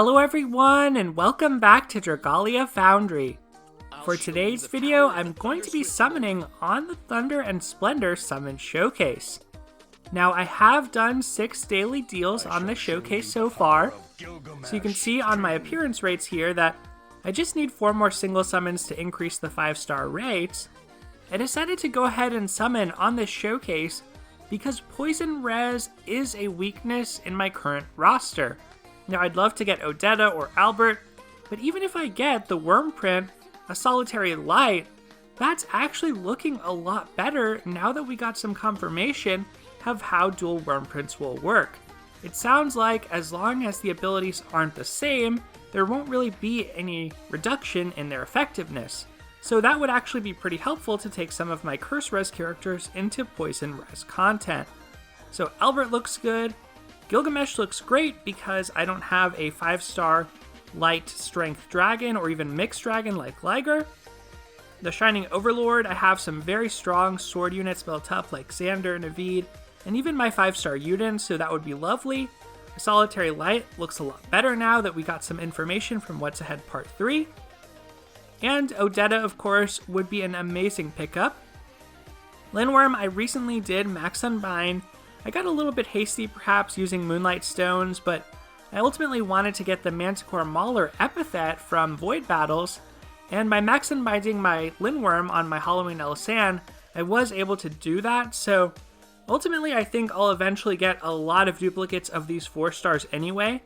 Hello everyone, and welcome back to Dragalia Foundry. For today's video, I'm going to be summoning on the Thunder and Splendor Summon Showcase. Now, I have done 6 daily deals on the showcase so far, so you can see on my appearance rates here that I just need 4 more single summons to increase the 5-star rates. I decided to go ahead and summon on this showcase because Poison Res is a weakness in my current roster. Now, I'd love to get Odetta or Albert, but even if I get the Wyrmprint, a Solitary Light, that's actually looking a lot better now that we got some confirmation of how dual Wyrmprints will work. It sounds like as long as the abilities aren't the same, there won't really be any reduction in their effectiveness. So that would actually be pretty helpful to take some of my Curse Res characters into Poison Res content. So Albert looks good. Gilgamesh looks great because I don't have a 5-star light strength dragon or even mixed dragon like Liger. The Shining Overlord, I have some very strong sword units built up like Xander, Naveed, and even my 5-star Yuden, so that would be lovely. The Solitary Light looks a lot better now that we got some information from What's Ahead Part 3. And Odetta, of course, would be an amazing pickup. Lindworm, I recently did Max Unbind. I got a little bit hasty perhaps using Moonlight Stones, but I ultimately wanted to get the Manticore Mauler epithet from Void Battles, and by Max Unbinding my Lindworm on my Halloween Elisan, I was able to do that, so ultimately I think I'll eventually get a lot of duplicates of these 4 stars anyway,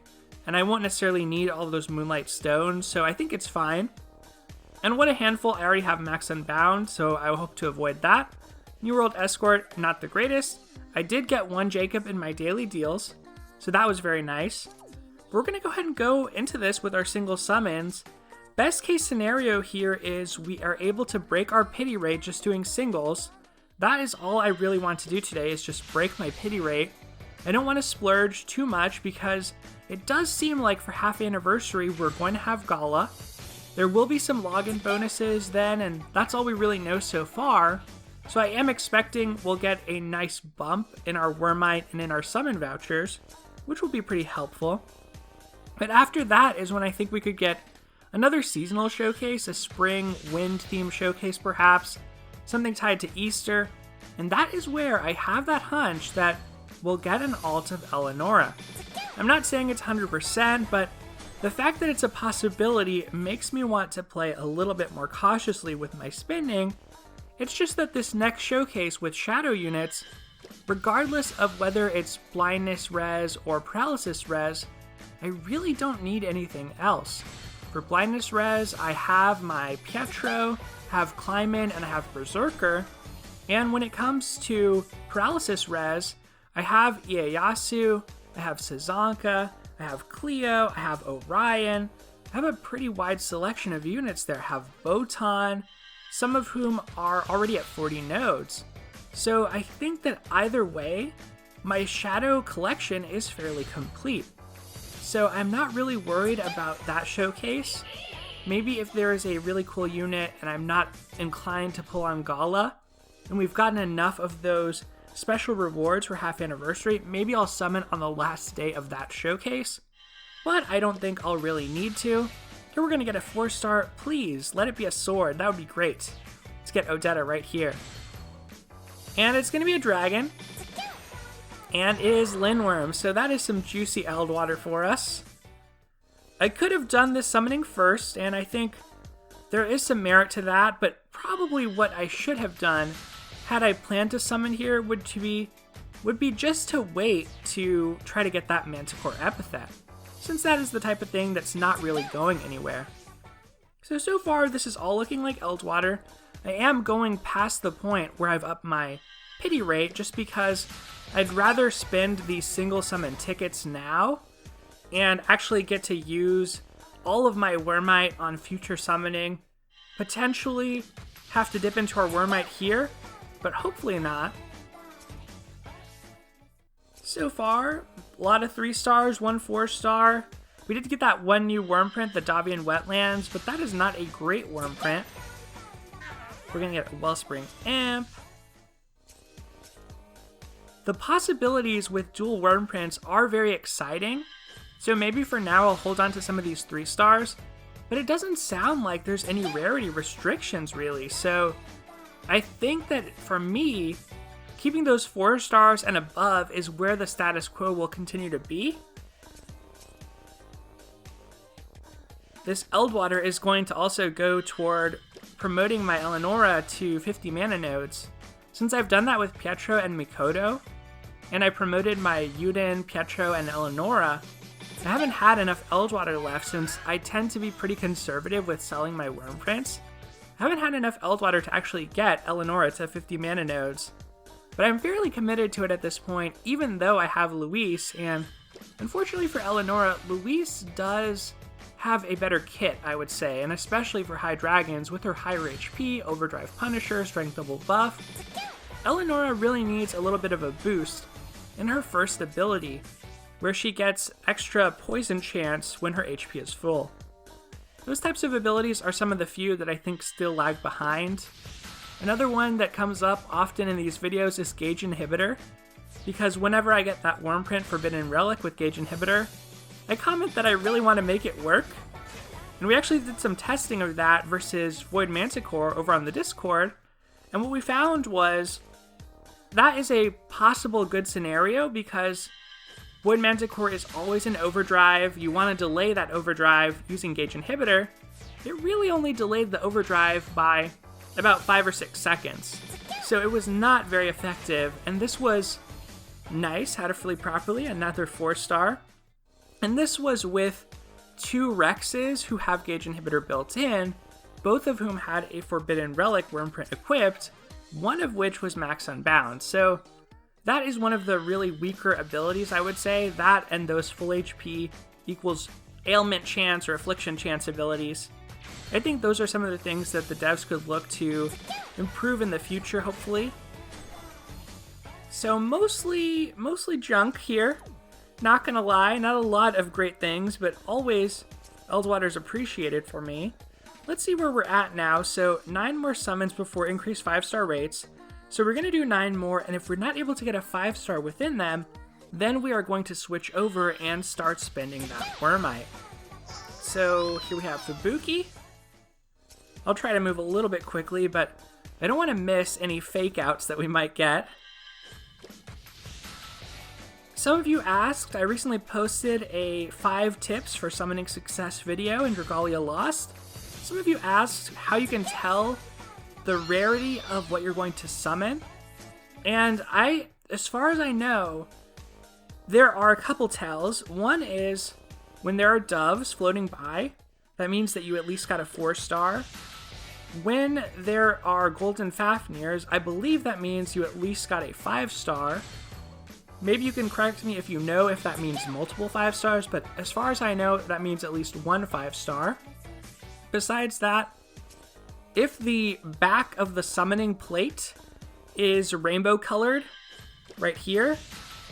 and I won't necessarily need all of those Moonlight Stones, so I think it's fine. And what a handful, I already have Max Unbound, so I hope to avoid that. New World Escort, not the greatest. I did get 1 Jacob in my daily deals, so that was very nice. We're going to go ahead and go into this with our single summons. Best case scenario here is we are able to break our pity rate just doing singles. That is all I really want to do today, is just break my pity rate. I don't want to splurge too much because it does seem like for half anniversary we're going to have Gala. There will be some login bonuses then, and that's all we really know so far. So I am expecting we'll get a nice bump in our Wyrmite and in our summon vouchers, which will be pretty helpful. But after that is when I think we could get another seasonal showcase, a spring wind theme showcase perhaps, something tied to Easter, and that is where I have that hunch that we'll get an alt of Eleonora. I'm not saying it's 100%, but the fact that it's a possibility makes me want to play a little bit more cautiously with my spending. It's just that this next showcase with shadow units, regardless of whether it's blindness res or paralysis res, I really don't need anything else. For blindness res, I have my Pietro, have Kleiman, and I have Berserker. And when it comes to paralysis res, I have Ieyasu, I have Sazanka, I have Cleo, I have Orion. I have a pretty wide selection of units there. I have Botan, some of whom are already at 40 nodes. So I think that either way, my shadow collection is fairly complete. So I'm not really worried about that showcase. Maybe if there is a really cool unit and I'm not inclined to pull on Gala, and we've gotten enough of those special rewards for half anniversary, maybe I'll summon on the last day of that showcase. But I don't think I'll really need to. Here we're going to get a 4-star. Please, let it be a sword. That would be great. Let's get Odetta right here. And it's going to be a dragon. And it is Lindworm, so that is some juicy Eldwater for us. I could have done this summoning first, and I think there is some merit to that, but probably what I should have done, had I planned to summon here, would be just to wait to try to get that Manticore epithet, since that is the type of thing that's not really going anywhere. So far this is all looking like Eldwater. I am going past the point where I've upped my pity rate just because I'd rather spend these single summon tickets now and actually get to use all of my Wyrmite on future summoning. Potentially have to dip into our Wyrmite here, but hopefully not. So far, a lot of 3 stars, 1 4-star. We did get that 1 new Wyrmprint, the Davian Wetlands, but that is not a great Wyrmprint. We're going to get a Wellspring Imp. The possibilities with dual Wyrmprints are very exciting. So maybe for now I'll hold on to some of these 3 stars, but it doesn't sound like there's any rarity restrictions really. So I think that for me, keeping those 4 stars and above is where the status quo will continue to be. This Eldwater is going to also go toward promoting my Eleonora to 50 mana nodes. Since I've done that with Pietro and Mikoto, and I promoted my Yuden, Pietro, and Eleonora, I haven't had enough Eldwater left since I tend to be pretty conservative with selling my Wyrmprints. I haven't had enough Eldwater to actually get Eleonora to 50 mana nodes, but I'm fairly committed to it at this point, even though I have Luis, and unfortunately for Eleonora, Luis does have a better kit, I would say, and especially for high dragons with her higher HP, Overdrive Punisher, Strength Double buff. Eleonora really needs a little bit of a boost in her first ability, where she gets extra poison chance when her HP is full. Those types of abilities are some of the few that I think still lag behind. Another one that comes up often in these videos is Gauge Inhibitor, because whenever I get that Wyrmprint Forbidden Relic with Gauge Inhibitor, I comment that I really want to make it work, and we actually did some testing of that versus Void Manticore over on the Discord, and what we found was that is a possible good scenario because Void Manticore is always in overdrive. You want to delay that overdrive using Gauge Inhibitor. It really only delayed the overdrive by about 5 or 6 seconds, so it was not very effective, and this was nice, had it fully properly, another 4-star. And this was with 2 Rexes who have Gauge Inhibitor built in, both of whom had a Forbidden Relic Wyrmprint equipped, one of which was Max Unbound. So that is one of the really weaker abilities, I would say. That and those full HP equals ailment chance or affliction chance abilities. I think those are some of the things that the devs could look to improve in the future, hopefully. So mostly junk here. Not gonna lie, not a lot of great things, but always Eldwater's appreciated for me. Let's see where we're at now. So 9 more summons before increased 5-star rates. So we're gonna do 9 more, and if we're not able to get a 5-star within them, then we are going to switch over and start spending that Wyrmite. So here we have Fubuki. I'll try to move a little bit quickly, but I don't want to miss any fake outs that we might get. Some of you asked, I recently posted a 5 tips for summoning success video in Dragalia Lost. Some of you asked how you can tell the rarity of what you're going to summon. And as far as I know, there are a couple tells. One is when there are doves floating by, that means that you at least got a 4-star. When there are golden Fafnirs, I believe that means you at least got a 5-star. Maybe you can correct me if you know if that means multiple 5-stars, but as far as I know, that means at least 1 5-star. Besides that, if the back of the summoning plate is rainbow colored, right here,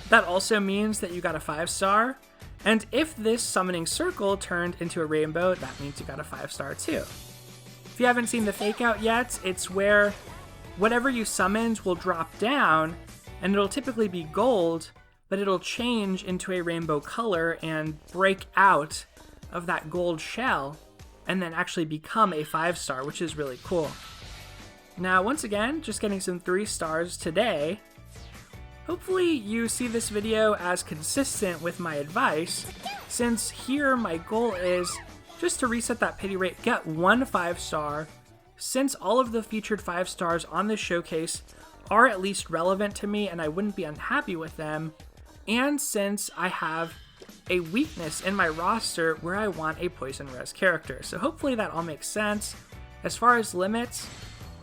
that also means that you got a 5-star. And if this summoning circle turned into a rainbow, that means you got a 5-star too. If you haven't seen the fake out yet, it's where whatever you summoned will drop down, and it'll typically be gold, but it'll change into a rainbow color and break out of that gold shell, and then actually become a 5-star, which is really cool. Now, once again, just getting some 3 stars today. Hopefully you see this video as consistent with my advice, since here my goal is just to reset that pity rate, get 1 5-star, since all of the featured 5-stars on this showcase are at least relevant to me and I wouldn't be unhappy with them, and since I have a weakness in my roster where I want a poison res character. So hopefully that all makes sense. As far as limits,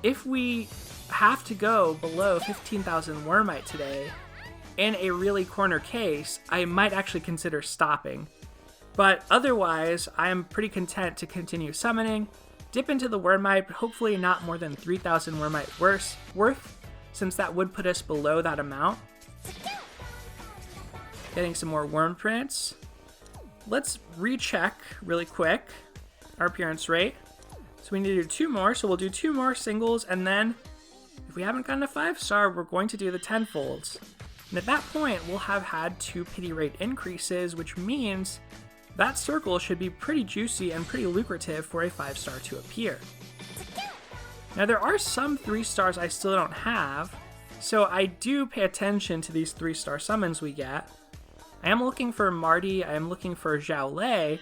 if we have to go below 15,000 Wyrmite today, in a really corner case, I might actually consider stopping. But otherwise, I am pretty content to continue summoning, dip into the Wyrmite, but hopefully not more than 3,000 Wyrmite worth, since that would put us below that amount. Getting some more Wyrmprints. Let's recheck really quick our appearance rate. So we need to do 2 more, so we'll do 2 more singles, and then if we haven't gotten a 5-star, we're going to do the 10-folds. And at that point, we'll have had 2 pity rate increases, which means that circle should be pretty juicy and pretty lucrative for a 5-star to appear. Now there are some 3 stars I still don't have, so I do pay attention to these 3-star summons we get. I am looking for Marty, I am looking for Zhao Lei.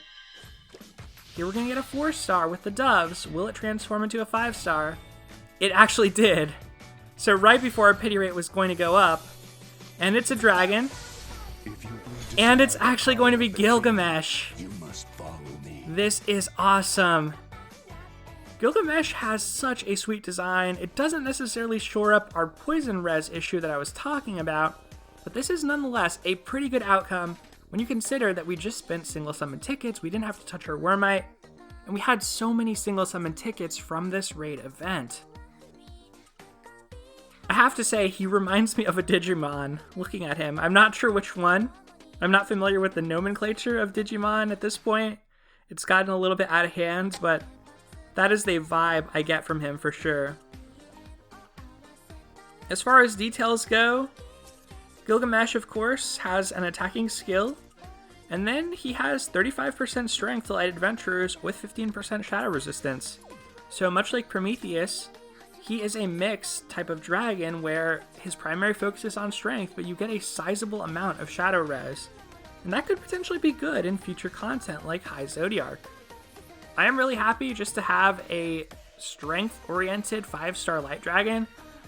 Here we're going to get a 4-star with the doves. Will it transform into a 5-star? It actually did. So right before our pity rate was going to go up, and it's a dragon, and it's actually going to be Gilgamesh. This is awesome. Gilgamesh has such a sweet design. It doesn't necessarily shore up our poison res issue that I was talking about, but this is nonetheless a pretty good outcome when you consider that we just spent single summon tickets, we didn't have to touch our Wormite, and we had so many single summon tickets from this raid event. I have to say, he reminds me of a Digimon, looking at him. I'm not sure which one. I'm not familiar with the nomenclature of Digimon at this point. It's gotten a little bit out of hand, but that is the vibe I get from him for sure. As far as details go, Gilgamesh, of course, has an attacking skill, and then he has 35% strength to light adventurers with 15% shadow resistance. So much like Prometheus, he is a mixed type of dragon where his primary focus is on strength, but you get a sizable amount of shadow res. And that could potentially be good in future content like High Zodiarch. I am really happy just to have a strength-oriented 5-star light dragon.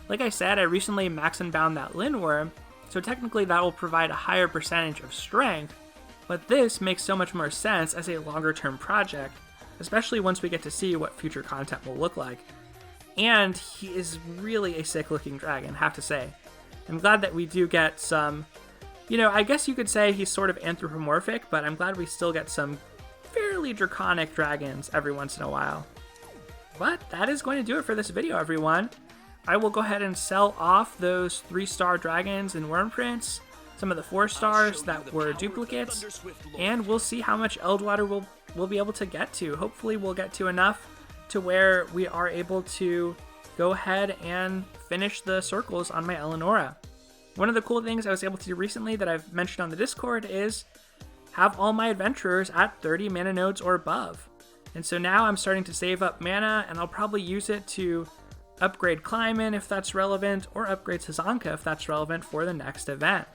Like I said, I recently max and bound that Lindworm, so technically that will provide a higher percentage of strength, but this makes so much more sense as a longer-term project, especially once we get to see what future content will look like. And he is really a sick-looking dragon, have to say. I'm glad that we do get some, I guess you could say he's sort of anthropomorphic, but I'm glad we still get some fairly draconic dragons every once in a while. But that is going to do it for this video, everyone. I will go ahead and sell off those 3-star dragons and worm prints, some of the 4 stars that were duplicates, and we'll see how much Eldwater we'll be able to get to. Hopefully we'll get to enough to where we are able to go ahead and finish the circles on my Eleonora. One of the cool things I was able to do recently that I've mentioned on the Discord is have all my adventurers at 30 mana nodes or above. And so now I'm starting to save up mana, and I'll probably use it to upgrade Kleiman if that's relevant, or upgrade Sazanka if that's relevant for the next event.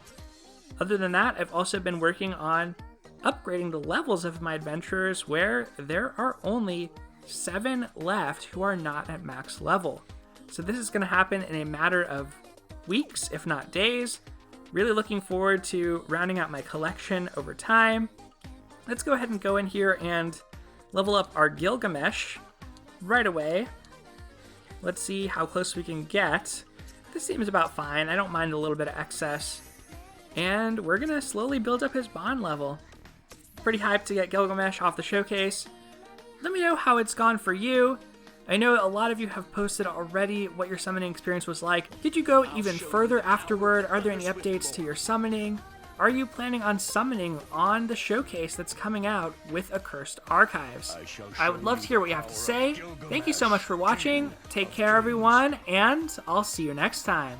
Other than that, I've also been working on upgrading the levels of my adventurers where there are only 7 left who are not at max level. So this is going to happen in a matter of weeks, if not days. Really looking forward to rounding out my collection over time. Let's go ahead and go in here and level up our Gilgamesh right away. Let's see how close we can get. This seems about fine. I don't mind a little bit of excess. And we're going to slowly build up his bond level. Pretty hyped to get Gilgamesh off the showcase. Let me know how it's gone for you. I know a lot of you have posted already what your summoning experience was like. Did you go even further afterward? Are there any updates to your summoning? Are you planning on summoning on the showcase that's coming out with Accursed Archives? I would love to hear what you have to say. Thank you so much for watching. Take care, everyone, and I'll see you next time.